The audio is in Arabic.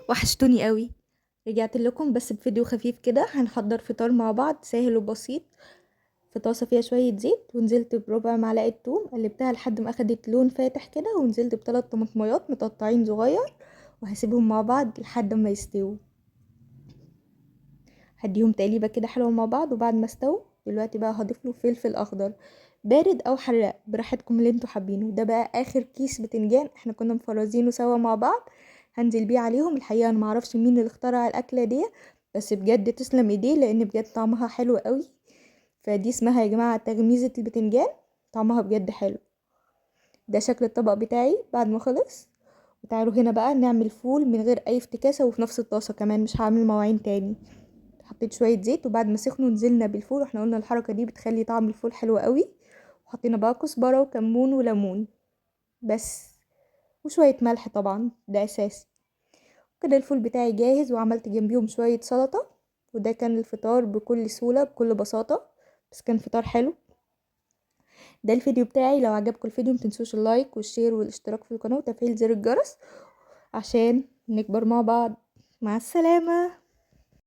وحشتوني قوي. رجعت لكم بس بفيديو خفيف كده. هنحضر فطار مع بعض سهل وبسيط. في طاسه فيها شويه زيت، ونزلت بربع معلقه توم، قلبتها لحد ما اخدت لون فاتح كده، ونزلت بثلاث طماطميات متقطعين صغير، وهسيبهم مع بعض لحد ما يستووا. هديهم تقليبه كده حلوه مع بعض. وبعد ما استووا دلوقتي بقى هضيف له فلفل اخضر بارد او حراق براحتكم اللي انتوا حابينه. ده بقى اخر كيس بتنجان احنا كنا مفرزينه سوا مع بعض، هنزل بيه عليهم. الحقيقه انا معرفش مين اللي اخترع الاكله دي، بس بجد تسلم ايديه لان بجد طعمها حلو قوي. فدي اسمها يا جماعه تغميزه البتنجان، طعمها بجد حلو. ده شكل الطبق بتاعي بعد ما خلص. وتعالوا هنا بقى نعمل فول من غير اي افتكاسه، وفي نفس الطاسه كمان، مش هعمل مواعين تاني. حطيت شويه زيت، وبعد ما سخنوا نزلنا بالفول، واحنا قلنا الحركه دي بتخلي طعم الفول حلو قوي. وحطينا بقى كزبره وكمون وليمون بس، وشويه ملح طبعا ده اساسي. كده الفول بتاعي جاهز، وعملت جنبيهم شويه سلطه. وده كان الفطار بكل سهوله بكل بساطه، بس كان فطار حلو. ده الفيديو بتاعي. لو عجبكم الفيديو متنسوش اللايك والشير والاشتراك في القناه وتفعيل زر الجرس عشان نكبر مع بعض. مع السلامه.